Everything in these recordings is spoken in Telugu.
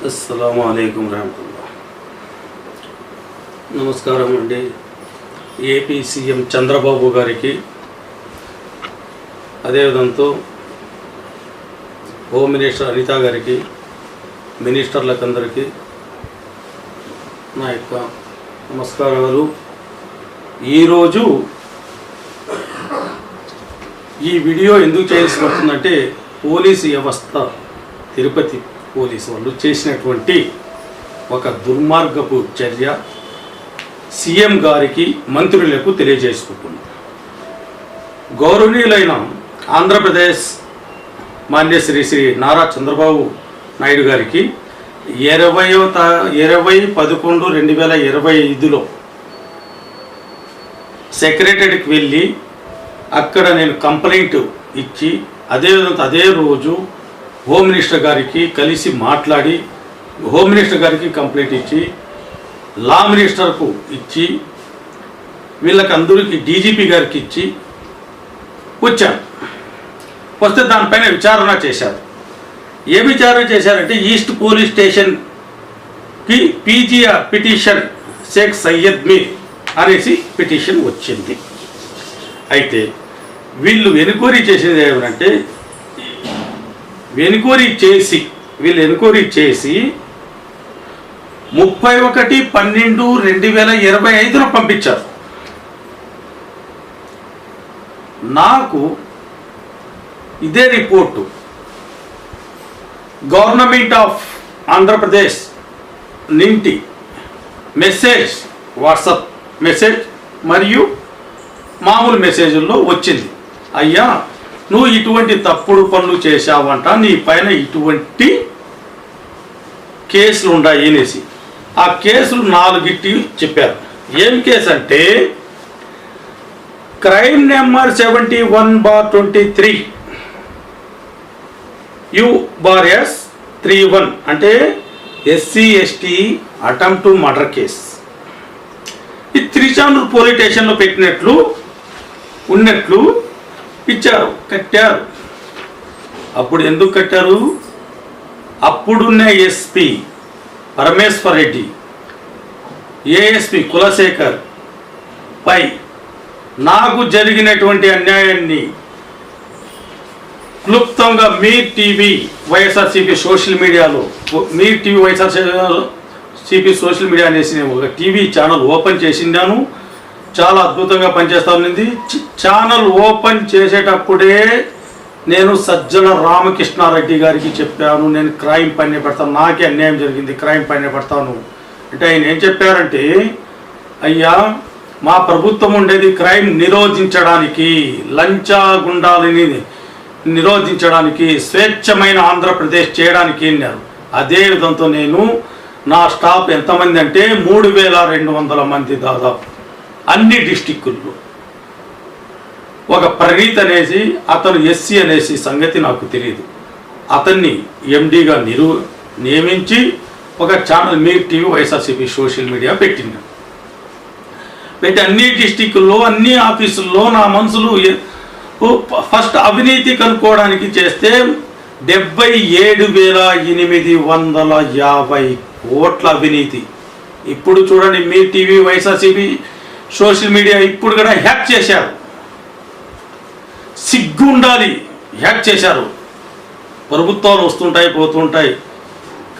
అస్సలాము అలైకుం రహమతుల్లా. నమస్కారం అండి. ఏపీ సీఎం చంద్రబాబు గారికి, అదేవిధంతో హోమ్ మినిస్టర్ అనిత గారికి, మినిస్టర్లకందరికీ నా యొక్క నమస్కారాలు. ఈరోజు ఈ వీడియో ఎందుకు చేయాల్సి వస్తుందంటే, పోలీసు వ్యవస్థ, తిరుపతి పోలీసు వాళ్ళు చేసినటువంటి ఒక దుర్మార్గపు చర్య సీఎం గారికి, మంత్రులకు తెలియజేసుకుంటున్నాం. గౌరవనీయులైన ఆంధ్రప్రదేశ్ మాన్య శ్రీ నారా చంద్రబాబు నాయుడు గారికి 20/11/2025 సెక్రటరీకి వెళ్ళి అక్కడ నేను కంప్లైంట్ ఇచ్చి, అదే రోజు హోమ్ మినిస్టర్ గారికి కలిసి మాట్లాడి, హోమ్ మినిస్టర్ గారికి కంప్లైంట్ ఇచ్చి, లా మినిస్టర్కు ఇచ్చి, వీళ్ళకందరికీ డీజీపీ గారికి ఇచ్చి వచ్చాను. వస్తే దానిపైన విచారణ చేశారు. ఏ విచారణ చేశారంటే, ఈస్ట్ పోలీస్ స్టేషన్కి పీజీఆర్ పిటిషన్ షేక్ సయ్యద్ మీర్ అనేసి పిటిషన్ వచ్చింది. అయితే వీళ్ళు ఎన్క్వైరీ చేసేది ఏమంటే, ఎన్క్వైరీ చేసి 31/12/2025 పంపించారు. నాకు ఇదే రిపోర్టు గవర్నమెంట్ ఆఫ్ ఆంధ్రప్రదేశ్ నింటి మెసేజ్, వాట్సాప్ మెసేజ్ మరియు మామూలు మెసేజ్ల్లో వచ్చింది. అయ్యా, నువ్వు ఇటువంటి తప్పుడు పనులు చేశావంట, నీ పైన ఇటువంటి కేసులు ఉన్నాయి అనేసి. ఆ కేసులు 4 చెప్పారు. ఏం కేసు అంటే, క్రైమ్ నెంబర్ 71/23 U/S31 అంటే SC/ST attempt to murder case. ఈ త్రిచానూరు పోలీస్ స్టేషన్లో ఉన్నట్లు ఇచ్చారు, కట్టారు. అప్పుడు ఎందుకు కట్టారు? అప్పుడున్న ఎస్పీ పరమేశ్వర్ రెడ్డి, ఏఎస్పీ కులశేఖర్ పై నాకు జరిగినటువంటి అన్యాయాన్ని క్లుప్తంగా మీర్ టీవీ వైఎస్ఆర్సీపీ సోషల్ మీడియాలో, మీర్ టీవీ వైఎస్ఆర్సీపీ సోషల్ మీడియా అనేసి ఒక టీవీ ఛానల్ ఓపెన్ చేసిందాను. చాలా అద్భుతంగా పనిచేస్తూ ఉంది. ఛానల్ ఓపెన్ చేసేటప్పుడే నేను సజ్జల రామకృష్ణారెడ్డి గారికి చెప్పాను, నేను క్రైమ్ పైన పెడతాను, నాకే అన్యాయం జరిగింది, క్రైమ్ పైన పెడతాను అంటే ఆయన ఏం చెప్పారంటే, అయ్యా, మా ప్రభుత్వం ఉండేది క్రైమ్ నిరోధించడానికి, లంచా గుండాలని నిరోధించడానికి, స్వేచ్ఛమైన ఆంధ్రప్రదేశ్ చేయడానికి అన్నారు. అదే విధంతో నేను, నా స్టాఫ్ ఎంతమంది అంటే 3200 మంది దాదాపు, అన్ని డిస్టిక్కుల్లో. ఒక ప్రణీత్ అనేసి అతను ఎస్సీ అనేసి సంగతి నాకు తెలియదు. అతన్ని ఎండీగా నియమించి ఒక ఛానల్ మీర్ టీవీ వైఎస్ఆర్సీపీ సోషల్ మీడియా పెట్టి అన్ని డిస్టిక్కుల్లో, అన్ని ఆఫీసుల్లో నా మనుషులు ఫస్ట్ అవినీతి కనుక్కోవడానికి చేస్తే 77,850 కోట్ల అవినీతి. ఇప్పుడు చూడండి, మీర్ టీవీ వైఎస్ఆర్సీపీ సోషల్ మీడియా ఇప్పుడు కూడా హ్యాక్ చేశారు. సిగ్గు ఉండాలి, హ్యాక్ చేశారు. ప్రభుత్వాలు వస్తుంటాయి, పోతుంటాయి,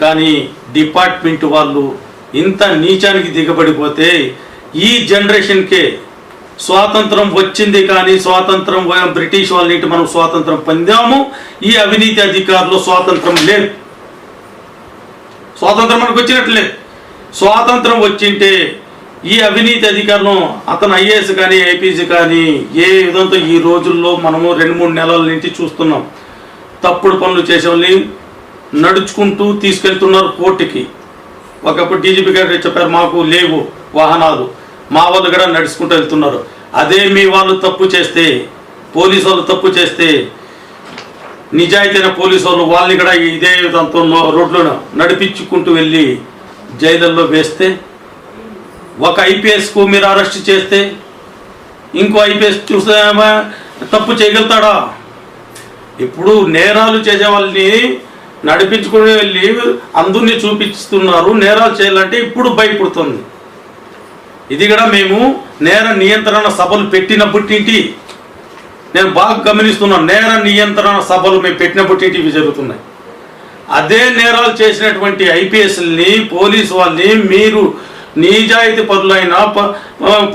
కానీ డిపార్ట్మెంట్ వాళ్ళు ఇంత నీచానికి దిగబడిపోతే, ఈ జనరేషన్కే స్వాతంత్రం వచ్చింది, కానీ స్వాతంత్రం బ్రిటిష్ వాళ్ళ నుండి మనం స్వాతంత్రం పొందాము. ఈ అవినీతి అధికారులు స్వాతంత్రం లేదు. స్వాతంత్రం మనకు వచ్చినట్లేదు. స్వాతంత్రం వచ్చింటే ఈ అవినీతి అధికారులు, అతను ఐఏఎస్ కానీ ఐపీఎస్ కానీ, ఏ విధంతో ఈ రోజుల్లో మనము 2-3 నెలల నుంచి చూస్తున్నాం. తప్పుడు పనులు చేసేవాళ్ళని నడుచుకుంటూ తీసుకెళ్తున్నారు కోర్టుకి. ఒకప్పుడు డీజీపీ గారు చెప్పారు, మాకు లేవు వాహనాలు, మా వాళ్ళు కూడా నడుచుకుంటూ వెళ్తున్నారు. అదే మీ వాళ్ళు తప్పు చేస్తే, పోలీసు వాళ్ళు తప్పు చేస్తే, నిజాయితీన పోలీసు వాళ్ళని కూడా ఇదే విధంతో రోడ్లను నడిపించుకుంటూ వెళ్ళి జైళ్ళల్లో వేస్తే, ఒక ఐపీఎస్కు మీరు అరెస్ట్ చేస్తే ఇంకో ఐపీఎస్ చూస్తే తప్పు చేయగలుగుతాడా? ఇప్పుడు నేరాలు చేసే వాళ్ళని నడిపించుకుని వెళ్ళి అందరినీ చూపిస్తున్నారు. నేరాలు చేయాలంటే ఇప్పుడు భయపడుతుంది. ఇది కూడా మేము నేర నియంత్రణ సభలు పెట్టినప్పటింటి నేను బాగా గమనిస్తున్నాను. నేర నియంత్రణ సభలు మేము పెట్టినప్పటింటి ఇవి జరుగుతున్నాయి. అదే నేరాలు చేసినటువంటి ఐపీఎస్ని, పోలీసు వాళ్ళని మీరు నిజాయితీ పరులైన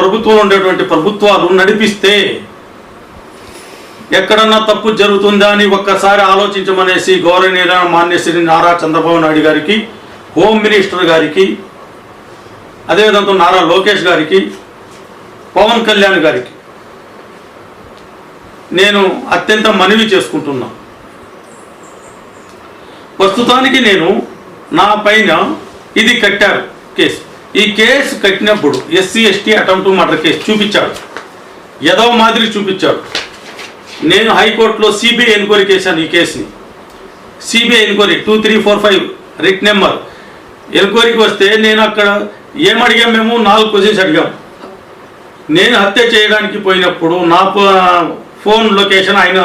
ప్రభుత్వంలో ఉండేటువంటి ప్రభుత్వాలు నడిపిస్తే ఎక్కడన్నా తప్పు జరుగుతుందా అని ఒక్కసారి ఆలోచించమనేసి గౌరవనీయ మాన్యశ్రీ నారా చంద్రబాబు నాయుడు గారికి, హోమ్ మినిస్టర్ గారికి, అదేవిధంగా నారా లోకేష్ గారికి, పవన్ కళ్యాణ్ గారికి నేను అత్యంత మనవి చేసుకుంటున్నా. ప్రస్తుతానికి నేను నా పైన ఇది కట్టారు కేసు. ఈ కేసు కట్టినప్పుడు SC ST attempt murder case చూపించాడు, ఏదో మాదిరి చూపించాడు. నేను హైకోర్టులో సిబిఐ ఎంక్వైరీ చేశాను. ఈ కేసుని సిబిఐ ఎంక్వైరీ 2345 రిట్ నెంబర్ ఎంక్వైరీకి వస్తే నేను అక్కడ ఏమడిగాం, మేము 4 క్వశ్చన్స్ అడిగాం. నేను హత్య చేయడానికి పోయినప్పుడు నా ఫోన్ లొకేషన్ ఆయన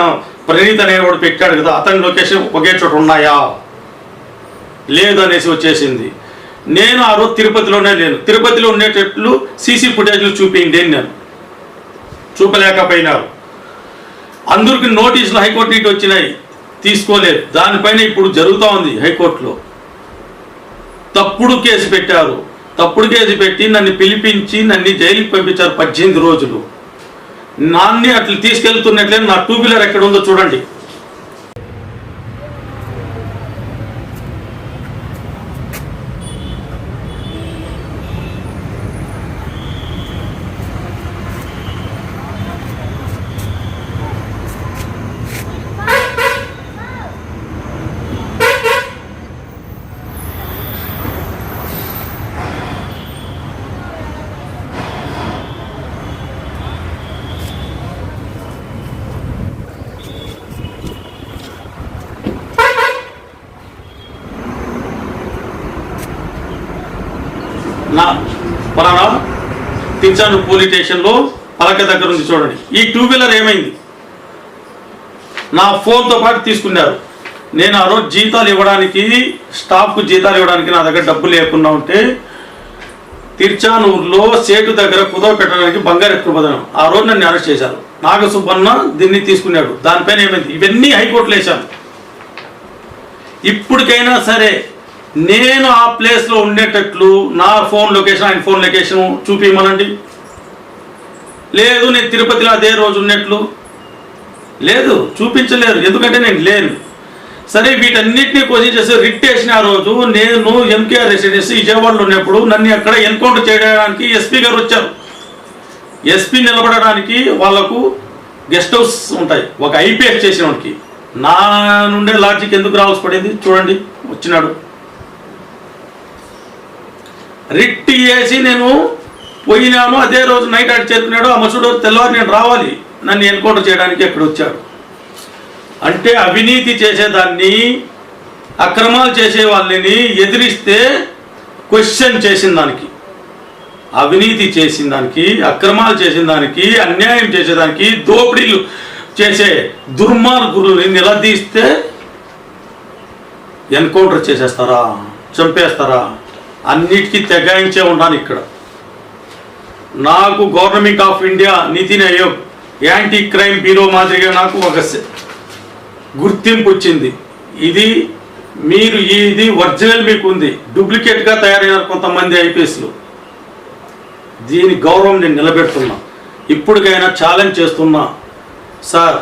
ప్రణీత్ అనేవాడు పెట్టాడు కదా, అతని లొకేషన్ ఒకే చోట ఉన్నాయా లేదు అనేసి వచ్చేసింది. నేను ఆ రోజు తిరుపతిలోనే లేను. తిరుపతిలో ఉండేటట్లు సీసీ ఫుటేజ్లు చూపించండి అని నేను చూపలేకపోయినారు. అందరికి నోటీసులు హైకోర్టు నుండి వచ్చినాయి, తీసుకోలేదు. దానిపైన ఇప్పుడు జరుగుతూ ఉంది హైకోర్టులో. తప్పుడు కేసు పెట్టారు. తప్పుడు కేసు పెట్టి నన్ను పిలిపించి నన్ను జైలుకి పంపించారు 18 రోజులు. నాన్ని అట్లా తీసుకెళ్తున్నట్లే నా 2 వీలర్ ఎక్కడ ఉందో చూడండి. నా పలానా తించాను పోలీస్ స్టేషన్లో పలక దగ్గర ఉంది చూడండి. ఈ 2 వీలర్ ఏమైంది, నా ఫోన్తో పాటు తీసుకున్నారు. నేను ఆ రోజు జీతాలు ఇవ్వడానికి, స్టాఫ్కు జీతాలు ఇవ్వడానికి నా దగ్గర డబ్బులు లేకుండా ఉంటే తిరుచానూరులో సేటు దగ్గర కుదవ పెట్టడానికి బంగారు ఎక్కువ ఆ రోజు నన్ను అరెస్ట్ చేశారు. నాగసుబ్బన్న దీన్ని తీసుకున్నాడు. దానిపైన ఏమైంది, ఇవన్నీ హైకోర్టులో వేశాను. ఇప్పటికైనా సరే నేను ఆ ప్లేస్లో ఉండేటట్లు నా ఫోన్ లొకేషన్, ఆయన ఫోన్ లొకేషన్ చూపించమనండి. లేదు నేను తిరుపతిలో అదే రోజు ఉన్నట్లు, లేదు చూపించలేరు, ఎందుకంటే నేను లేను. సరే వీటన్నిటినీ క్వశ్చన్ చేసి రిట్ వేసిన ఆ రోజు నేను ఎంకేఆర్ రెసిడెన్సీ విజయవాడలో ఉన్నప్పుడు నన్ను అక్కడ ఎన్కౌంటర్ చేయడానికి ఎస్పీ గారు వచ్చారు. ఎస్పీ నిలబడడానికి వాళ్లకు గెస్ట్ హౌస్ ఉంటాయి. ఒక ఐపీఎస్ చేసిన వాడికి నా నుండే లాడ్జికి ఎందుకు రావాల్సి పడింది చూడండి. వచ్చినాడు రిట్ వేసి నేను పోయినాను. అదే రోజు నైట్ అటు చేరుకున్నాడు. ఆ మసూడు తెల్లవారు నేను రావాలి నన్ను ఎన్కౌంటర్ చేయడానికి ఎక్కడ వచ్చాడు. అంటే అవినీతి చేసేదాన్ని, అక్రమాలు చేసే వాళ్ళని ఎదిరిస్తే క్వశ్చన్ చేసిన దానికి, అవినీతి చేసిన దానికి, అక్రమాలు చేసిన దానికి, అన్యాయం చేసేదానికి, దోపిడీలు చేసే దుర్మార్గులని నిలదీస్తే ఎన్కౌంటర్ చేసేస్తారా, చంపేస్తారా? అన్నిటికీ తెగాయించే ఉన్నాను ఇక్కడ. నాకు government of India, NITI Aayog, anti crime bureau మాదిరిగా నాకు ఒక గుర్తింపు వచ్చింది. ఇది మీరు ఇది ఒరిజినల్ మీకు ఉంది, డూప్లికేట్గా తయారయ్యారు కొంతమంది ఐపీఎస్లు. దీని గౌరవం నేను నిలబెడుతున్నా. ఇప్పటికైనా ఛాలెంజ్ చేస్తున్నా సార్,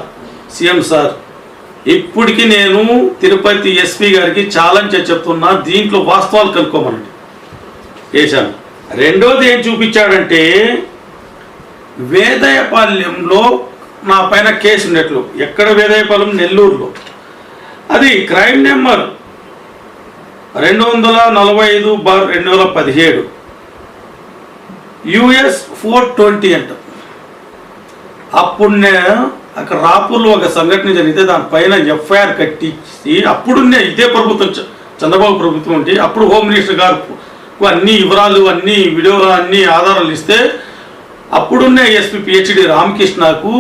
సీఎం సార్, ఇప్పటికీ నేను తిరుపతి ఎస్పీ గారికి ఛాలెంజ్ చెప్తున్నా, దీంట్లో వాస్తవాలు కనుక్కోమనండి వేశాను. రెండోది ఏం చూపించాడంటే వేదయపాలెంలో నా పైన కేసు ఉన్నట్లు. ఎక్కడ వేదయపాలెం? నెల్లూరులో. అది క్రైమ్ నెంబర్ 245/2017 US 420 అంట. అప్పుడు అక్కడ రాపూర్లో ఒక సంఘటన జరిగితే దానిపైన ఎఫ్ఐఆర్ కట్టించి అప్పుడున్నే ఇదే ప్రభుత్వం, చంద్రబాబు ప్రభుత్వం ఉంటే అప్పుడు హోమ్ మినిస్టర్ గారు అన్ని వివరాలు, అన్ని వీడియో, అన్ని ఆధారాలు ఇస్తే అప్పుడున్నే ఎస్పీ పిహెచ్డి రామకృష్ణకు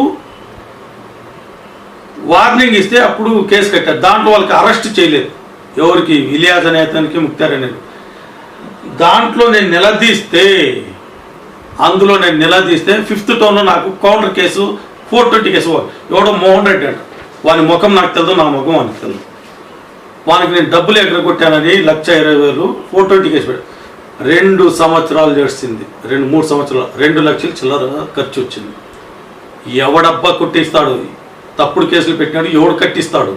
వార్నింగ్ ఇస్తే అప్పుడు కేసు కట్టారు. దాంట్లో వాళ్ళకి అరెస్ట్ చేయలేదు. ఎవరికి ఇలియాజ్ అనే అతనికి ముక్తార్ అనేది. దాంట్లో నేను నిలదీస్తే 5th టౌన్లో నాకు కౌంటర్ కేసు 420 కేసు. ఎవడో మోహన్ రెడ్డి అంట, వాని ముఖం నాకు తెలియదు, నా ముఖం వానికి తెలియదు. వానికి నేను డబ్బులు ఎగరగొట్టానని 1,20,000 420 కేసు పెట్టాను. 2 సంవత్సరాలు చేసింది, 3 సంవత్సరాలు 2 లక్షలు చిల్లర ఖర్చు వచ్చింది. ఎవడబ్బా కొట్టిస్తాడు? తప్పుడు కేసులు పెట్టినాడు, ఎవడు కట్టిస్తాడు?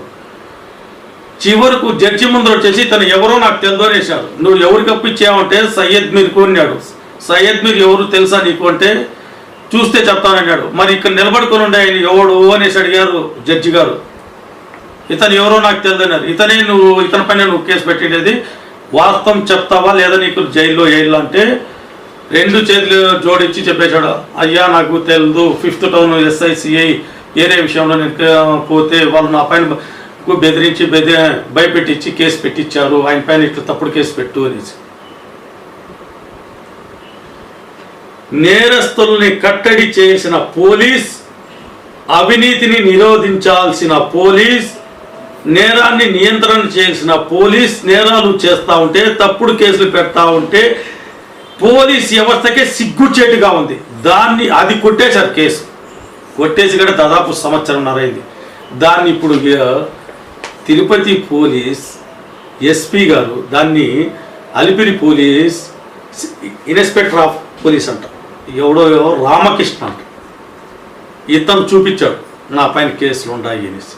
చివరకు జడ్జి ముందు వచ్చేసి తను ఎవరో నాకు తెలియదు అనేసాడు. నువ్వు ఎవరికి అప్పించావంటే సయ్యద్ మీర్ కొన్నాడు. సయ్యద్ మీర్ ఎవరు తెలుసా నీకు అంటే చూస్తే చెప్తానన్నాడు. మరి ఇక్కడ నిలబడుకొని ఉండే ఆయన ఎవడు అనేసి అడిగారు జడ్జి గారు. ఇతను ఎవరో నాకు తెలియదు అన్నారు. ఇతని పైన నువ్వు కేసు పెట్టినది వాస్తవం చెప్తావా లేదా నీకు జైల్లో అంటే 2 చేతులు జోడించి చెప్పేశాడు. అయ్యా నాకు తెలియదు, 5th టౌన్ SICI ఏరే విషయంలో నేను పోతే వాళ్ళు నా పైన బెదిరించి భయపెట్టించి కేసు పెట్టించారు, ఆయన పైన ఇట్లా తప్పుడు కేసు పెట్టు అనేసి. నేరస్తుల్ని కట్టడి చేసిన పోలీస్, అవినీతిని నిరోధించాల్సిన పోలీస్, నేరాన్ని నియంత్రణ చేయాల్సిన పోలీస్ నేరాలు చేస్తూ ఉంటే, తప్పుడు కేసులు పెడతా ఉంటే పోలీస్ వ్యవస్థకే సిగ్గుచేటుగా ఉంది. అది కొట్టేశారు, కేసు కొట్టేసి కూడా దాదాపు 1.5 సంవత్సరం అయింది. దాన్ని ఇప్పుడు తిరుపతి పోలీస్ SP గారు దాన్ని Alipiri police inspector of police అంట, ఎవడో రామకృష్ణ అంట, ఇతను చూపించాడు నా పైన కేసులు ఉన్నాయి అనేసి.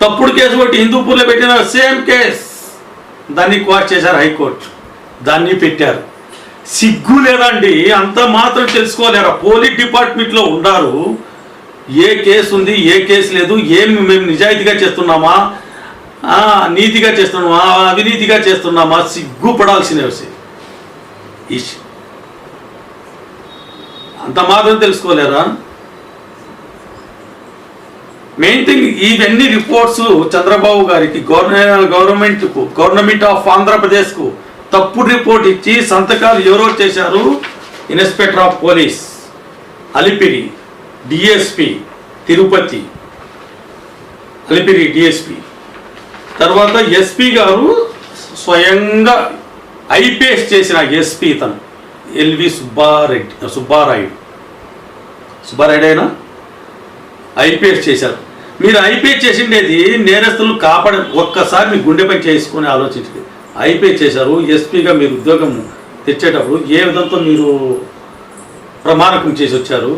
తప్పుడు కేసు కొట్టి హిందూపూర్లో పెట్టిన సేమ్ కేస్ దాన్ని క్వాష్ చేశారు హైకోర్టు, దాన్ని పెట్టారు. సిగ్గు లేదండి, అంత మాత్రం తెలుసుకోలేరా? పోలీస్ డిపార్ట్మెంట్లో ఉండారు, ఏ కేసు ఉంది ఏ కేసు లేదు, మేము నిజాయితీగా చేస్తున్నామా నీతిగా చేస్తున్నామా అవినీతిగా చేస్తున్నామా? సిగ్గుపడాల్సిన విషయం. అంత మాత్రం తెలుసుకోలేరా? మెయిన్ థింగ్ ఇవన్నీ రిపోర్ట్స్ చంద్రబాబు గారికి గవర్నమెంట్ ఆఫ్ ఆంధ్రప్రదేశ్కు తప్పుడు రిపోర్ట్ ఇచ్చి సంతకాలు ఎవరో చేశారు. Inspector of police Alipiri, DSP Tirupati, Alipiri DSP, తర్వాత SP గారు స్వయంగా IPS చేసిన SP తను LV సుబ్బారాయుడు అయినా IPS చేశారు. మీరు IPS చేసిండేది నేరస్తులను ఒక్కసారి మీ గుండె పని చేసుకొని ఆలోచించండి. IPS చేశారు. SPగా మీరు ఉద్యోగం తెచ్చేటప్పుడు ఏ విధంతో మీరు ప్రమాణకం చేసి వచ్చారు,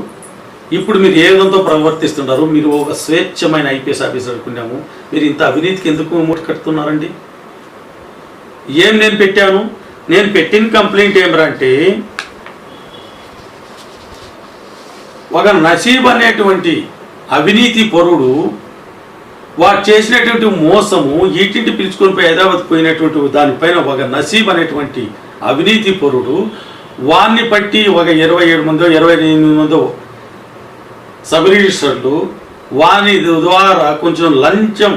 ఇప్పుడు మీరు ఏ విధంతో ప్రవర్తిస్తున్నారు? మీరు ఒక స్వేచ్ఛమైన IPS ఆఫీసర్ అనుకున్నాము, మీరు ఇంత అవినీతికి ఎందుకు మూట కట్టుతున్నారండి? నేను పెట్టాను, నేను పెట్టిన కంప్లైంట్ ఏమిరంటే ఒక నసీబ్ అనేటువంటి అవినీతి పరుడు వాడు చేసినటువంటి మోసము ఈటింటి పిలుచుకొని పోయి హైదరాబాద్ పోయినటువంటి దానిపైన ఒక నసీబ్ అనేటువంటి అవినీతి పరుడు వాన్ని పట్టి ఒక 27 మందో 28 మందో సబ్ రిజిస్టర్లు వాని ద్వారా కొంచెం లంచం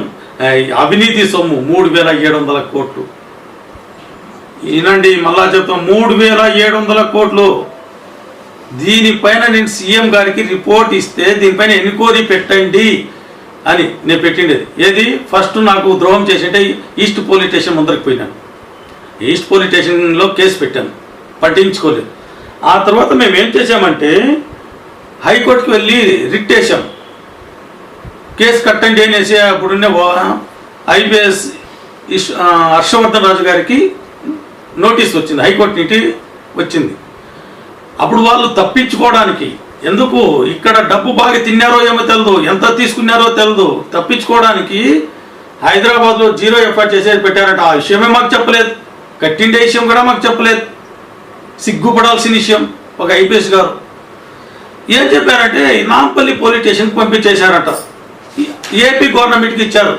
అవినీతి సొమ్ము 3,700 కోట్లు. ఈనండి మళ్ళా చెప్తాం, 3,700 కోట్లు. దీనిపైన నేను CM గారికి రిపోర్ట్ ఇస్తే దీనిపైన ఎన్క్వైరీ పెట్టండి అని నేను పెట్టిండేది. ఏది ఫస్ట్ నాకు ద్రోహం చేసింటే ఈస్ట్ పోలీస్ స్టేషన్ ముందరికి పోయినాను. ఈస్ట్ పోలీస్ స్టేషన్లో కేసు పెట్టాను, పట్టించుకోలేదు. ఆ తర్వాత మేము ఏం చేసామంటే హైకోర్టుకి వెళ్ళి రిట్ వేసాం, కేసు కట్టండి అనేసి. అప్పుడున్న IPS హర్షవర్ధన్ రాజు గారికి నోటీస్ వచ్చింది, హైకోర్టు నుండి వచ్చింది. అప్పుడు వాళ్ళు తప్పించుకోవడానికి, ఎందుకు ఇక్కడ డబ్బు బాగా తిన్నారో ఏమో తెలియదు, ఎంత తీసుకున్నారో తెలియదు, తప్పించుకోవడానికి హైదరాబాద్లో 0 FIR చేసేది పెట్టారంట. ఆ విషయమే మాకు చెప్పలేదు, కట్టిండే విషయం కూడా మాకు చెప్పలేదు. సిగ్గుపడాల్సిన విషయం. ఒక IPS గారు ఏం చెప్పారంటే నాంపల్లి పోలీస్ స్టేషన్కి పంపించేశారంట. AP గవర్నమెంట్కి ఇచ్చారు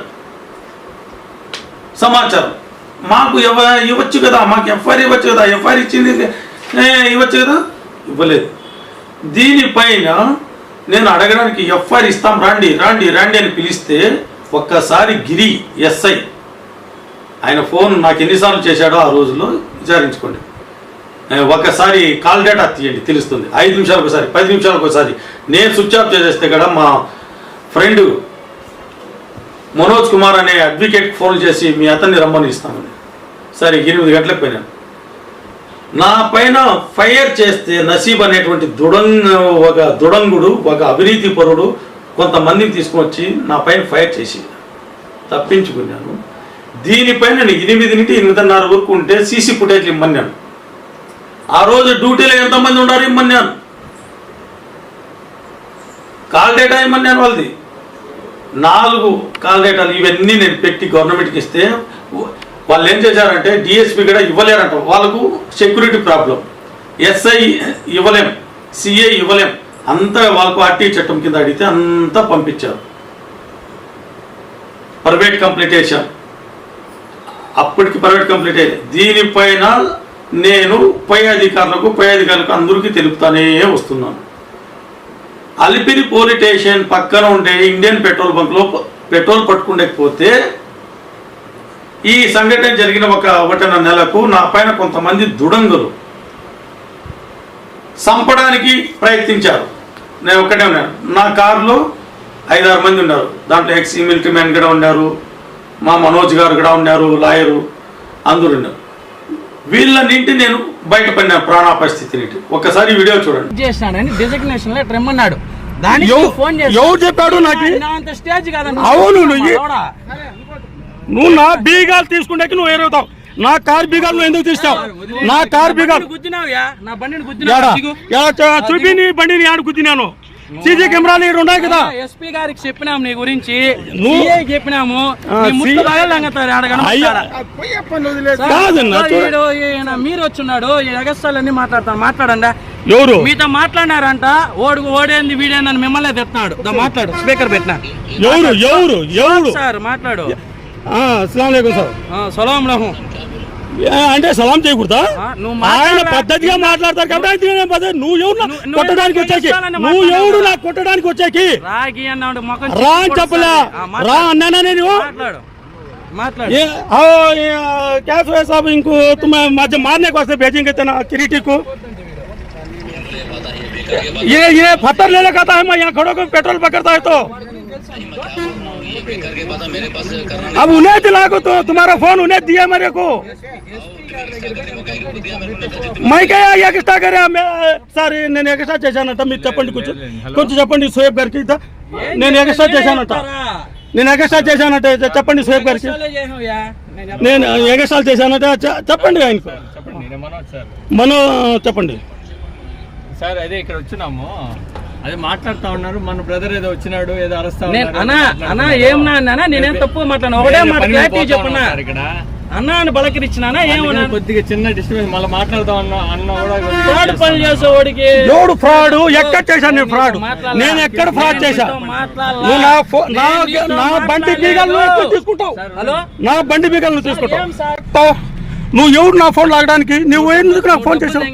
సమాచారం. మాకు ఇవ్వచ్చు కదా, మాకు FIR ఇవ్వచ్చు కదా, FIR ఇచ్చింది ఇవ్వచ్చు కదా, ఇవ్వలేదు. దీనిపైన నేను అడగడానికి FIR ఇస్తాం రండి రండి రండి అని పిలిస్తే ఒక్కసారి గిరి SI ఆయన ఫోన్ నాకు ఎన్నిసార్లు చేశాడో ఆ రోజుల్లో విచారించుకోండి. ఒకసారి కాల్ డేటా తీయండి, తెలుస్తుంది. 5 నిమిషాలకు ఒకసారి, 10 నిమిషాలకు ఒకసారి. నేను స్విచ్ ఆఫ్ చేసేస్తే కూడా మా ఫ్రెండ్ మనోజ్ కుమార్ అనే అడ్వకేట్ ఫోన్ చేసి మీ అతన్ని రమ్మని ఇస్తామని. సరే 8 గంటలకు పోయినాను. నా పైన ఫైర్ చేస్తే నసీబ్ అనేటువంటి ఒక దుడంగుడు, ఒక అవినీతి పరుడు కొంతమందిని తీసుకుని వచ్చి నా పైన ఫైర్ చేసి తప్పించుకున్నాను. దీనిపైన నేను 8 నుండి 8:30 వరకు ఉంటే సీసీ ఫుటేజ్లు ఇమ్మన్నాను. ఆ రోజు డ్యూటీలో ఎంతమంది ఉన్నారు ఇమ్మన్నాను. Call data ఇమ్మన్నాను. వాళ్ళది 4 కాల్ డేటాలు ఇవన్నీ నేను పెట్టి గవర్నమెంట్కి ఇస్తే వాళ్ళు ఏం చేశారంటే డిఎస్పీ కూడా ఇవ్వలేరంట. వాళ్ళకు సెక్యూరిటీ ప్రాబ్లం, ఎస్ఐ ఇవ్వలేం, సిఐ ఇవ్వలేం, అంతా వాళ్ళకు ఆర్టీ చట్టం కింద అడిగితే అంతా పంపించారు. ప్రైవేట్ కంప్లీటేషన్, అప్పటికి ప్రైవేట్ కంప్లీట్ అయ్యింది. దీనిపైన నేను పై అధికారులకు అందరికీ తెలుపుతానే వస్తున్నాను. అలిపిరి పోలీస్ స్టేషన్ పక్కన ఉండే ఇండియన్ పెట్రోల్ బంక్లో పెట్రోల్ పట్టుకుండకపోతే ఈ సంఘటన జరిగిన 1.5 నెలకు నా పైన కొంతమంది దుడంగులు చంపడానికి ప్రయత్నించారు. నేను ఒక్కటే ఉన్నాను. నా కారులో 5-6 మంది ఉన్నారు. దాంట్లో ఎక్స్ మిలిటరీ మ్యాన్ కూడా ఉన్నారు, మా మనోజ్ గారు కూడా ఉన్నారు, లాయరు, అందరూ ఉన్నారు. వీళ్ళనింటి నేను బయటపడిన ప్రాణాపాయ స్థితి నుండి. ఒక్కసారి వీడియో చూడండి. చేసినాడని డిజిగ్నేషన్ లెటర్ ఇమ్మన్నాడు. ఎవరు చెప్పాడు నాకు? స్టేజ్ కాదండి. అవును, నువ్వు నా బీగాలు తీసుకుంటే నువ్వు ఏరవుతావు. నా కార్ బీగాలు నువ్వు ఎందుకు తీస్తావు? నా కార్ బీగాలు చూపి నీ బండిని ఆడు గుద్దినాను. సీసీ కెమెరాలు ఉన్నాయి కదా. ఎస్పీ గారికి చెప్పినాము నీ గురించి, చెప్పినాము. మీరు వచ్చున్నాడు ఎగస్తాలని మాట్లాడండి. ఎవరు మీతో మాట్లాడినారంట. ఓడేంది వీడేందని మిమ్మల్ని తెస్తున్నాడు. మాట్లాడు, స్పీకర్ పెట్టినా. ఎవరు సార్ మాట్లాడు. సలాం అంటే సలాం చేయకూడదా? ఆయన పద్ధతిగా మాట్లాడతారు కాబట్టి నువ్వు ఎవరు కొట్టడానికి వచ్చాకి? నువ్వు ఎవరు నాకు కొట్టడానికి వచ్చాకి? రా అని చెప్పలే, రా అన్నానా నేను? क्या साहब इनको तुम मारने को वास्ते भेजेंगे तना किरीटी को? ये पत्थर ले लगाता है। मैं यहाँ खड़ो को पेट्रोल पकड़ता है तो अब उन्हें दिला को तो तुम्हारा फोन उन्हें दिया मेरे को. मैं क्या ఎక్స్ట్రా करे సార్ నేను ఎక్స్ట్రా చేశానంట. మీరు చెప్పండి, కొంచెం చెప్పండి. సోయబ్ గారికి నేను ఎక్స్ట్రా చేశానంట. చెప్పండి సోయబ్ గారికి. నేను ఎక్స్ట్రా చేశానంట. చెప్పండి ఆయనకు. మనో చెప్పండి సార్. అదే ఇక్కడ వచ్చినాము, అదే మాట్లాడుతా ఉన్నారు. మన బ్రదర్ ఏదో వచ్చినాడు, ఏదో అరెస్ట్ అన్నా. ఏమన్నా నేనేం తప్పు మాట్లాడినా? ఒకటే మాట చెప్పన్నా. ఇక్కడ అన్నా అని బలకరించినా ఏమన్నా? కొద్దిగా చిన్న డిస్టర్బెన్స్. మళ్ళీ మాట్లాడుతా అన్న కూడా ఫ్రాడ్ పని చేసేవాడికి ఎవడు ఫ్రాడ్? ఎక్కడ చేశాను నేను ఫ్రాడ్? నేను ఎక్కడ ఫ్రాడ్ చేశా? నా బండి బీగాలు తీసుకుంటావు. హలో, నా బండి బీగాలు తీసుకుంటావు. నువ్వు ఎవరు నా ఫోన్ లాగడానికి? నువ్వు ఎందుకు నాకు ఫోన్ చేసావు?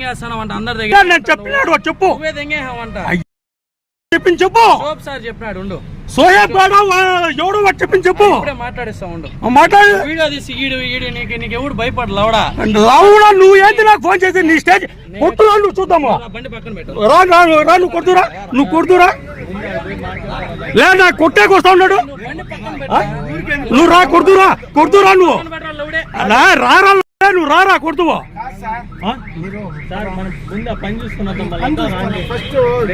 నేను చెప్పినాడు, చెప్పు. చెప్పింది చెప్పు. చెప్పినాడు సోయబ్ గారు ఎవడు చెప్పింది చెప్పు. మాట్లాడు. వీడియో తీసి నీకు ఎవడు భయపడలవడా? నువ్వు ఏంటి నాకు ఫోన్ చేసి? నీ స్టేజ్ కొట్టురా, నువ్వు చూద్దాము. రా నువ్వు కొడుతురా, లే నాకు కొట్టేకి వస్తా ఉన్నాడు. నువ్వు రా, కొడుతురా నువ్వు. రారా నువ్వు రారా కొడుతువా? పని చూసుకున్నా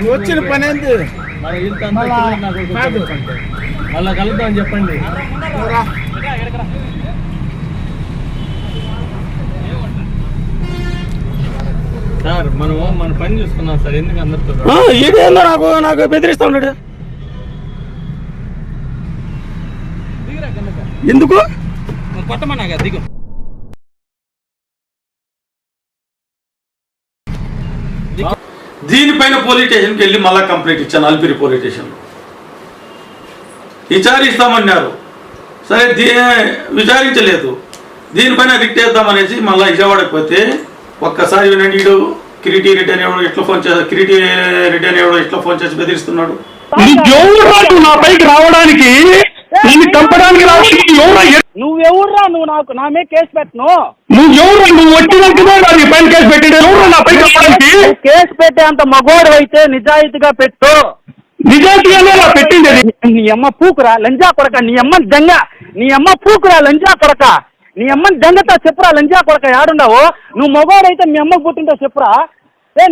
వచ్చిన పని ఏంది? మళ్ళా కలుద్దాం అని చెప్పండి. సార్ మన పని చూసుకున్నాం సార్. ఎందుకు అందరితో ఇదేందో నాకు బెదిరిస్తా ఉన్నాడు. ఎందుకు కొట్టమన్నా దిగు. దీనిపైన పోలీస్ స్టేషన్కి వెళ్ళి మళ్ళీ కంప్లైంట్ ఇచ్చాను. అలిపిరి పోలీస్ స్టేషన్లో విచారిస్తామన్నారు. సరే విచారించలేదు. దీనిపైన రిట్ చేద్దామనేసి మళ్ళీ విజయవాడకి పోతే ఒక్కసారి వినండి. కిరీటి రెడ్డి అనేవాడు ఎట్లా ఫోన్ చేసి బెదిరిస్తున్నాడు. నా పైకి రావడానికి, చంపడానికి నువ్వెవర్రా? నువ్వు నాకు నా మీద కేసు పెట్టను. నువ్వు వచ్చినట్టుగా పైన కేసు పెట్టాడు. ఎవరు నా పైకి రావడానికి? కేసు పెట్టే అంత మగోడు అయితే నిజాయితీగా పెట్టు. నిజాయితీగానే ఇలా పెట్టింది అది. నీ అమ్మ పూకురా లంజా కొడక, నీ అమ్మ దెంగ, నీ అమ్మ పూకురా లంజా కొడక, నీ అమ్మని దెంగతో చెప్పురా లంజా కొడక. ఏడున్నావు నువ్వు? మగవాడైతే మీ అమ్మకు పుట్టింటావు చెప్పురా.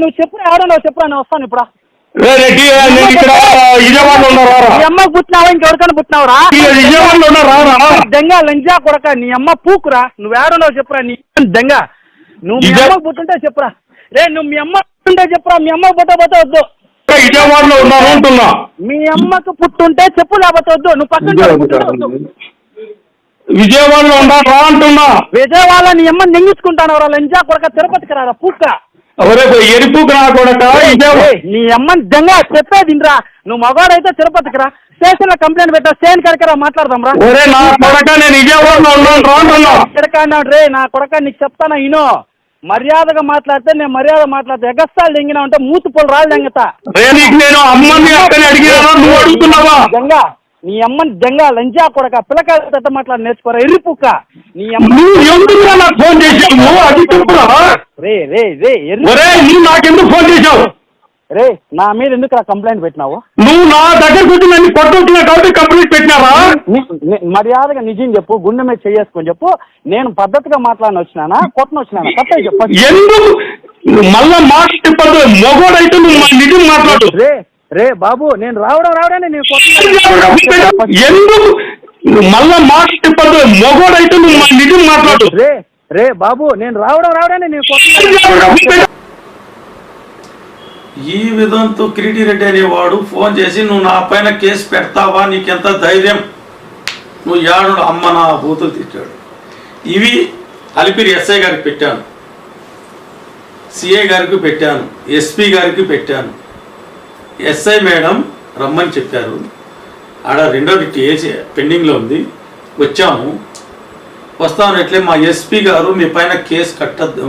నువ్వు చెప్పురా, ఏడున్నావు చెప్పురా, నేను వస్తాను ఇప్పుడా. రెడ్డి నేను ఇక్కడ విజయవాడలో ఉన్నారా? నీ అమ్మకు పుట్టినావా ఇంకెవరికైనా పుట్టినావురా? విజయవాడలో ఉన్నారా? దెంగ లంజా కొడక, నీ అమ్మ పూకురా. నువ్వు ఏడున్నావు చెప్పురా, నీ దెంగ. నువ్వు మీ అమ్మకు పుట్టుంటే చెప్పురా. నువ్వు మీ అమ్మ పుట్టుంటే చెప్పురా. మీ అమ్మకు పుట్టబోతే వద్దు. విజయవాడలో ఉన్నారు అంటున్నా. మీ అమ్మకు పుట్టుంటే చెప్పు, లేకపోతే వద్దు. నువ్వు పక్కన విజయవాడలో ఉన్నారా అంటున్నా. విజయవాడ నీ అమ్మని నెంగించుకుంటాను రా లంజా కొడక. తిరుపతికి రారా పూక్క. ఎరుపుకు రాకూడక నీ అమ్మని దెంగ చెప్పేది రా. నువ్వు మగవాడైతే తిరుపతికి రా, స్టేషన్ లో కంప్లైంట్ పెట్టా, స్టేషన్ కడికి రా, మాట్లాడదాం రా. నా కొడక నేను విజయవాడలో ఉన్నాను రే నా కొడక, నీకు చెప్తానా ఇనో. మర్యాదగా మాట్లాడితే నేను మర్యాద మాట్లాడితే ఎగస్తాలు దెంగినా ఉంటే మూతి పొలు రాళ్ళు దెంగతా. నేను అమ్మని అక్కని అడిగినా నువ్వు అడుగుతున్నావా? దెంగ నీ అమ్మని దెంగ లంజా కొడక. పిల్లకాయలు తట్ట మాట్లాడి నేర్చుకోరా ఎర్రిపుక్క. నీ అమ్మ ఎందుకు నాకు ఫోన్ చేసావు? అది చెప్పురా. రే రే రే నువ్వు నాకెందుకు ఫోన్ చేసావు? రే నా మీద ఎందుకు కంప్లైంట్ పెట్టినావు? నువ్వు నా దగ్గరకు వచ్చి నన్ను కొట్టుకుంటున్నా కాబట్టి కంప్లైంట్ పెట్టినావా? మర్యాదగా నిజం చెప్పు, గుండె మీద చేసుకొని చెప్పు. నేను పద్ధతిగా మాట్లాడిన వచ్చినానా కొట్టను వచ్చినానా? కొత్త చెప్పు. ఎందుకు మళ్ళా మాట చెప్పదు? మొగోడైతే నువ్వు నిజం మాట్లాడు. రే బాబు, నేను రావడానే నేను ఎందుకు మళ్ళా మాట చెప్పదు? మొగోడైతే నువ్వు నిజం మాట్లాడు. రే బాబు, నేను రావడానే నేను ఈ విధంతో కిరీటి రెడ్డి అనేవాడు ఫోన్ చేసి నువ్వు నా పైన కేసు పెడతావా, నీకెంత ధైర్యం, నువ్వు యాడు అమ్మ నా బూతులు తిట్టాడు. ఇవి అలిపిరి ఎస్ఐ గారికి పెట్టాను, సిఐ గారికి పెట్టాను, ఎస్పీ గారికి పెట్టాను. ఎస్ఐ మేడం రమ్మని చెప్పారు. ఆడ రెండో రిట్ ఏసీ పెండింగ్లో ఉంది. వచ్చాము, వస్తాను ఎట్లే మా ఎస్పీ గారు మీ పైన కేసు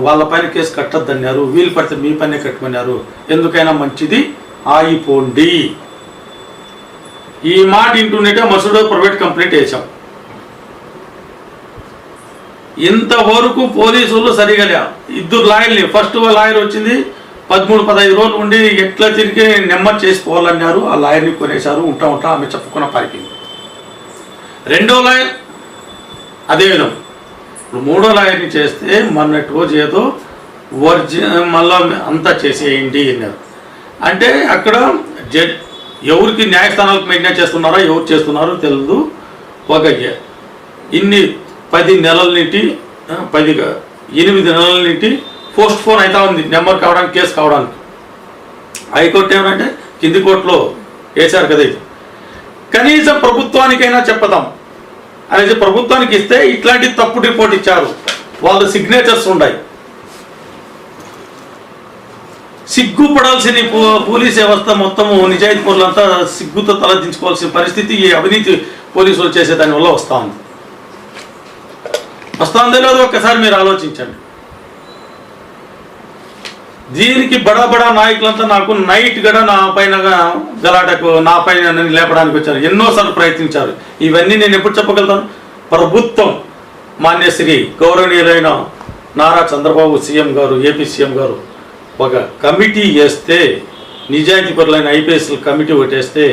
వాళ్ళ పైన కేసు కట్టద్దన్నారు, వీలు పడితే మీ పైన కట్టమన్నారు, ఎందుకైనా మంచిది ఆగిపోండి. ఈ మాట ఇంటుంటే మసూడు ప్రైవేట్ కంప్లైంట్ వేసాం. ఇంతవరకు పోలీసులు సరిగా ఇద్దరు లాయర్ని, ఫస్ట్ లాయర్ వచ్చింది 13-15 రోజులు ఉండి ఎట్లా తిరిగి నెమ్మది చేసుకోవాలన్నారు. ఆ లాయర్ని కొనేశారు. ఉంటా ఆమె చెప్పుకున్న పారిపోయింది. రెండో లాయర్ అదేవిధం. ఇప్పుడు మూడో లాయర్ని చేస్తే మొన్నటి రోజు ఏదో మళ్ళా అంతా చేసేయండి అన్నారు. అంటే అక్కడ ఎవరికి న్యాయస్థానాలకు మెయింటైన్ చేస్తున్నారో ఎవరు చేస్తున్నారో తెలియదు. ఒక ఇన్ని 10 నెలల నుండి 8 నెలల నుండి పోస్ట్ పోన్ అవుతా ఉంది నెంబర్ కావడానికి, కేసు కావడానికి. హైకోర్టు ఏమంటే కింది కోర్టులో వేశారు కదా, ఇది కనీసం ప్రభుత్వానికైనా చెప్పదాం అనేది ప్రభుత్వానికి ఇస్తే ఇట్లాంటి తప్పుడు రిపోర్ట్ ఇచ్చారు. వాళ్ళ సిగ్నేచర్స్ ఉన్నాయి. సిగ్గుపడాల్సిన పోలీస్ వ్యవస్థ మొత్తము నిజాయితీ పరులంతా సిగ్గుతో తలదించుకోవాల్సిన పరిస్థితి ఈ అవినీతి పోలీసులు చేసే దానివల్ల వస్తుందో లేదో ఒక్కసారి మీరు ఆలోచించండి. దీనికి బడా నాయకులంతా నాకు నైట్ గడ నా పైన గలాటకు నా పైన లేపడానికి వచ్చారు. ఎన్నోసార్లు ప్రయత్నించారు. ఇవన్నీ నేను ఎప్పుడు చెప్పగలుగుతాను? ప్రభుత్వం మాన్యశ్రీ గౌరవనీయులైన నారా చంద్రబాబు సీఎం గారు, ఏపీ సీఎం గారు ఒక కమిటీ వేస్తే, నిజాయితీ పరులైన ఐపీఎస్ల కమిటీ ఒకటేస్తే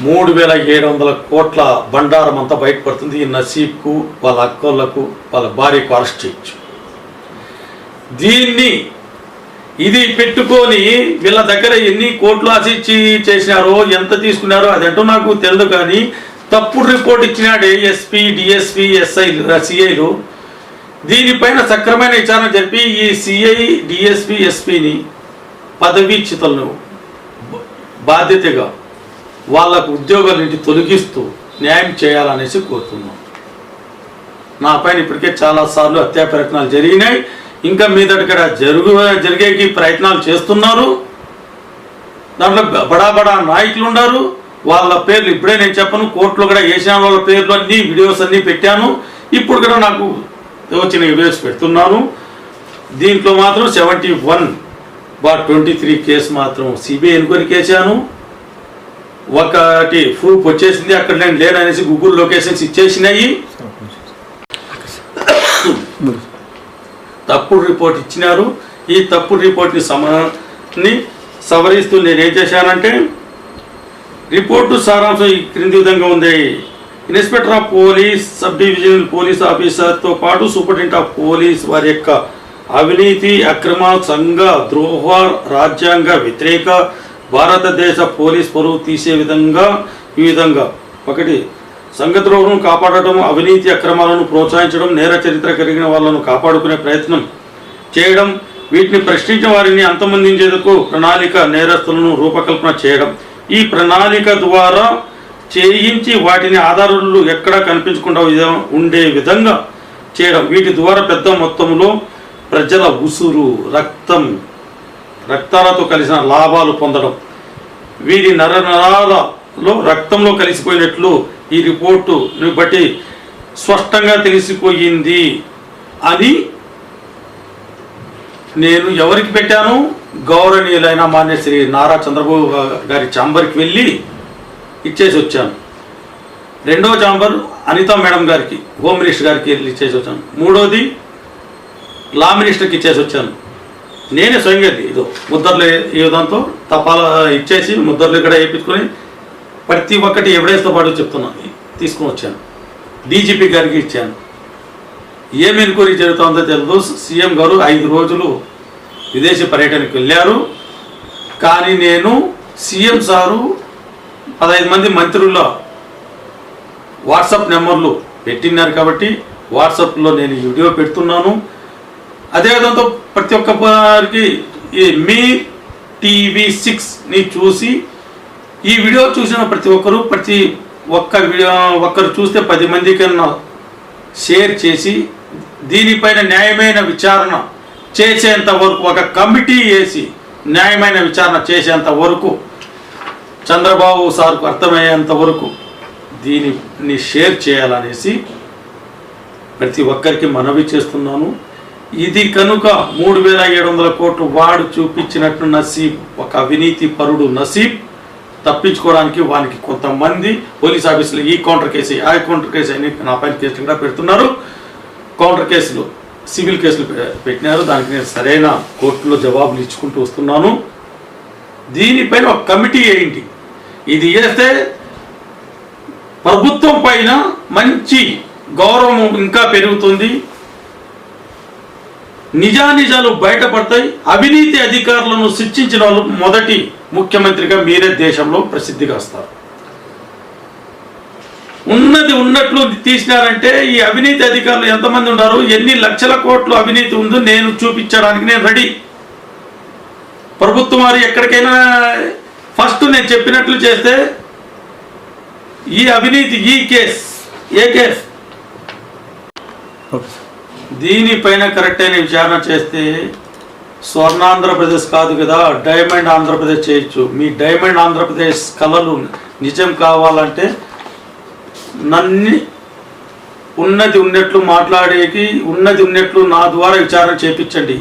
3700 కోట్ల బండారం అంతా బయటపడుతుంది. ఈ నసీబ్కు, వాళ్ళ అక్కోళ్లకు, వాళ్ళ భార్యకు అరెస్ట్ చేయొచ్చు. దీన్ని ఇది పెట్టుకొని వీళ్ళ దగ్గర ఎన్ని కోట్లు ఆశించి చేసినారో, ఎంత తీసుకున్నారో అదంటూ నాకు తెలియదు. కానీ తప్పుడు రిపోర్ట్ ఇచ్చినాడే ఎస్పీ, డిఎస్పీ, సిఐలు. దీనిపైన సక్రమైన విచారణ జరిపి ఈ సిఐ, డిఎస్పీ, ఎస్పీని పదవీచ్యుతులను బాధ్యతగా వాళ్ళకు ఉద్యోగాల నుండి తొలగిస్తూ న్యాయం చేయాలనేసి కోరుతున్నాం. నా పైన ఇప్పటికే చాలాసార్లు హత్యా ప్రయత్నాలు జరిగినాయి. ఇంకా మీదట జరిగేకి ప్రయత్నాలు చేస్తున్నారు. దాంట్లో బడా నాయకులు ఉన్నారు. వాళ్ళ పేర్లు ఇప్పుడే నేను చెప్పను. కోర్టులో కూడా వేసిన వాళ్ళ పేర్లు అన్నీ, వీడియోస్ అన్నీ పెట్టాను. ఇప్పుడు కూడా నాకు వచ్చిన వీడియోస్ పెడుతున్నాను. దీంట్లో మాత్రం 71/23 కేసు మాత్రం సిబిఐ ఎంక్వైరీకి వేసాను. ఒకటి ప్రూఫ్ వచ్చేసింది, అక్కడ నేను లేననేసి గూగుల్ లొకేషన్స్ ఇచ్చేసినాయి. తప్పుడు రిపోర్ట్ ఇచ్చినారు. ఈ తప్పుడు రిపోర్ట్ని సవరిస్తూ నేను ఏం చేశానంటే రిపోర్టు సారాంశం ఈ క్రింది విధంగా ఉంది. Inspector of police, sub divisional police ఆఫీసర్తో పాటు సూపరింటెండెంట్ ఆఫ్ పోలీస్ వారి యొక్క అవినీతి, అక్రమ, సంఘ ద్రోహ, రాజ్యాంగ వ్యతిరేక, భారతదేశ పోలీస్ పరువు తీసే విధంగా ఈ విధంగా: 1. సంఘద్రోహం కాపాడటం, అవినీతి అక్రమాలను ప్రోత్సహించడం, నేర చరిత్ర కలిగిన వాళ్ళను కాపాడుకునే ప్రయత్నం చేయడం, వీటిని ప్రశ్నించిన వారిని అంతమొందించేందుకు ప్రణాళిక, నేరస్తులను రూపకల్పన చేయడం, ఈ ప్రణాళిక ద్వారా చేయించి వాటిని ఆధారాలు ఎక్కడా కనిపించకుండా ఉండే విధంగా చేయడం, వీటి ద్వారా పెద్ద మొత్తంలో ప్రజల ఉసురు, రక్తాలతో కలిసిన లాభాలు పొందడం, వీరి నరనరాలలో రక్తంలో కలిసిపోయినట్లు ఈ రిపోర్టుని బట్టి స్పష్టంగా తెలిసిపోయింది అని నేను ఎవరికి పెట్టాను? గౌరవనీయులైన మాన్య శ్రీ నారా చంద్రబాబు గారి ఛాంబర్కి వెళ్ళి ఇచ్చేసి వచ్చాను. 2వ ఛాంబర్ అనితా మేడం గారికి, హోమ్ మినిస్టర్ గారికి వెళ్ళి ఇచ్చేసి వచ్చాను. 3వది లా మినిస్టర్కి ఇచ్చేసి వచ్చాను. నేనే స్వయంగా ఇదో ముద్రలు ఈ విధంతో తపాలా ఇచ్చేసి ముద్రలు ఇక్కడ వేయించుకొని ప్రతి ఒక్కటి ఎవిడెన్స్తో పాటు చెప్తున్నాను, తీసుకుని వచ్చాను. డీజీపీ గారికి ఇచ్చాను. ఏం ఎంక్వైరీ జరుగుతుందో తెలియదు. సీఎం గారు 5 రోజులు విదేశీ పర్యటనకు వెళ్ళారు. కానీ నేను సీఎం సారు 15 మంది మంత్రుల వాట్సాప్ నెంబర్లు పెట్టినారు కాబట్టి వాట్సాప్లో నేను వీడియో పెడుతున్నాను. అదేవిధంగా ప్రతి ఒక్క వారికి ఈ మీ TV6ని చూసి ఈ వీడియో చూసిన ప్రతి ఒక్కరు ఒక్కరు చూస్తే 10 మంది కన్నా షేర్ చేసి దీనిపైన న్యాయమైన విచారణ చేసేంత వరకు, ఒక కమిటీ వేసి న్యాయమైన విచారణ చేసేంత వరకు, చంద్రబాబు సార్కు అర్థమయ్యేంత వరకు దీనిని షేర్ చేయాలనేసి ప్రతి ఒక్కరికి మనవి చేస్తున్నాను. ఇది కనుక 3700 కోట్లు వాడు చూపించినట్టు నసీబ్, ఒక అవినీతి పరుడు నసీబ్ తప్పించుకోవడానికి వానికి కొంతమంది పోలీస్ ఆఫీసులు ఈ కౌంటర్ కేసు, ఆ కౌంటర్ కేసు అని నా పైన కేసులు కూడా పెడుతున్నారు. కౌంటర్ కేసులు, సివిల్ కేసులు పెట్టినారు. దానికి నేను సరైన కోర్టులో జవాబులు ఇచ్చుకుంటూ వస్తున్నాను. దీనిపైన ఒక కమిటీ వేయండి. ఇది వేస్తే ప్రభుత్వం పైన మంచి గౌరవం ఇంకా పెరుగుతుంది. నిజానిజాలు బయటపడతాయి. అవినీతి అధికారులను శిక్షించిన వాళ్ళు మొదటి ముఖ్యమంత్రిగా మీరే దేశంలో ప్రసిద్ధిగా వస్తారు. ఉన్నది ఉన్నట్లు తీసినారంటే ఈ అవినీతి అధికారులు ఎంతమంది ఉన్నారు, ఎన్ని లక్షల కోట్లు అవినీతి ఉందో నేను చూపించడానికి నేను రెడీ. ప్రభుత్వం వారు ఎక్కడికైనా ఫస్ట్ నేను చెప్పినట్లు చేస్తే ఈ అవినీతి ఏ కేసు దీనిపైన కరెక్ట్ అయిన విచారణ చేస్తే స్వర్ణాంధ్రప్రదేశ్ కాదు కదా, డైమండ్ ఆంధ్రప్రదేశ్ చేయొచ్చు. మీ డైమండ్ ఆంధ్రప్రదేశ్ కళలు నిజం కావాలంటే నన్ను ఉన్నది ఉన్నట్లు మాట్లాడేకి, ఉన్నది ఉన్నట్లు నా ద్వారా విచారణ చేపించండి.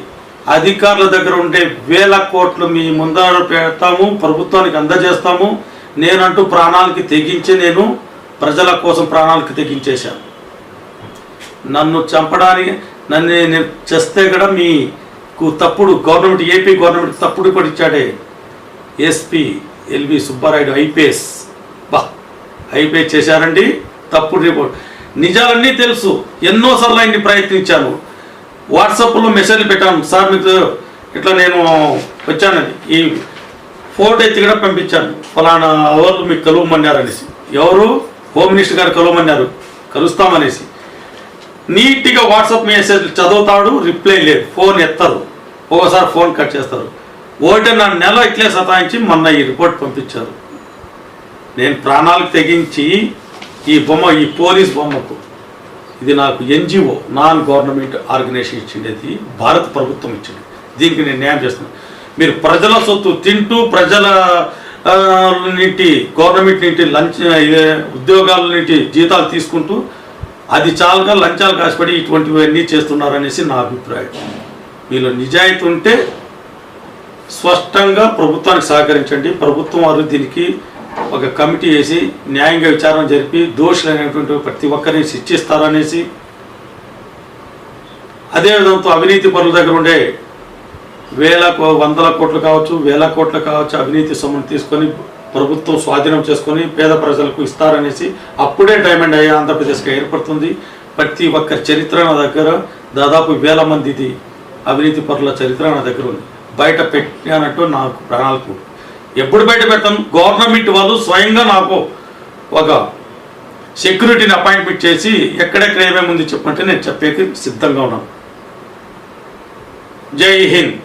అధికారుల దగ్గర ఉండే 1000 కోట్లు మీ ముందర పెడతాము, ప్రభుత్వానికి అందజేస్తాము. నేనంటూ ప్రాణాలకి తెగించి నేను ప్రజల కోసం ప్రాణాలకి తెగించేశాను. నన్ను చంపడానికి నన్ను చేస్తే కూడా మీకు తప్పుడు గవర్నమెంట్, ఏపీ గవర్నమెంట్ తప్పుడు కూడా ఇచ్చాడే. SP LV Subbarayudu IPS IPS చేశారండి. తప్పుడు రిపోర్ట్, నిజాలన్నీ తెలుసు. ఎన్నోసార్లు ఆయన్ని ప్రయత్నించాను. వాట్సాప్లో మెసేజ్లు పెట్టాను, సార్ మీకు ఇట్లా నేను వచ్చానని. ఈ ఫోటో ఎత్తి కూడా పంపించాను, ఫలానా వాళ్ళు మీకు కలవమన్నారనేసి. ఎవరు? హోమ్ మినిస్టర్ గారు కలవమన్నారు, కలుస్తామనేసి. నీట్గా వాట్సాప్ మెసేజ్ చదువుతాడు, రిప్లై లేదు, ఫోన్ ఎత్తరు, ఒకసారి ఫోన్ కట్ చేస్తారు. 1.5 నెల ఇట్లే సతాయించి మొన్న ఈ రిపోర్ట్ పంపించారు. నేను ప్రాణాలకు తెగించి ఈ పోలీస్ బొమ్మకు, ఇది నాకు ఎన్జిఓ, నాన్ గవర్నమెంట్ ఆర్గనైజేషన్ ఇచ్చిండేది, భారత ప్రభుత్వం ఇచ్చింది. దీనికి నేను న్యాయం చేస్తున్నాను. మీరు ప్రజల సొత్తు తింటూ, ప్రజల నుండి, గవర్నమెంట్ నుండి ఉద్యోగాల నుండి జీతాలు తీసుకుంటూ, అది చాలుగా లంచాలు కాసిపడి ఇటువంటివన్నీ చేస్తున్నారనేసి నా అభిప్రాయం. మీలో నిజాయితీ ఉంటే స్పష్టంగా ప్రభుత్వానికి సహకరించండి. ప్రభుత్వం వారు దీనికి ఒక కమిటీ వేసి న్యాయంగా విచారణ జరిపి దోషులైనటువంటి ప్రతి ఒక్కరిని శిక్షిస్తారనేసి, అదేవిధంగా అవినీతి పరుల దగ్గర ఉండే 100 కోట్లు కావచ్చు, 1000 కోట్లు కావచ్చు అవినీతి సొమ్మును తీసుకొని ప్రభుత్వం స్వాధీనం చేసుకొని పేద ప్రజలకు ఇస్తారనేసి అప్పుడే డైమండ్ అయ్యే ఆంధ్రప్రదేశ్గా ఏర్పడుతుంది. ప్రతి ఒక్క చరిత్ర నా దగ్గర దాదాపు 1000 మందిది అవినీతి పరుల చరిత్ర నా దగ్గర ఉంది. బయట పెట్టానంటూ నాకు ప్రణాళిక ఎప్పుడు బయట పెడతాను. గవర్నమెంట్ వాళ్ళు స్వయంగా నాకు ఒక సెక్యూరిటీని అపాయింట్మెంట్ చేసి ఎక్కడెక్కడ ఏమేమి ఉంది చెప్పమంటే నేను చెప్పేకి సిద్ధంగా ఉన్నాను. జై హింద్.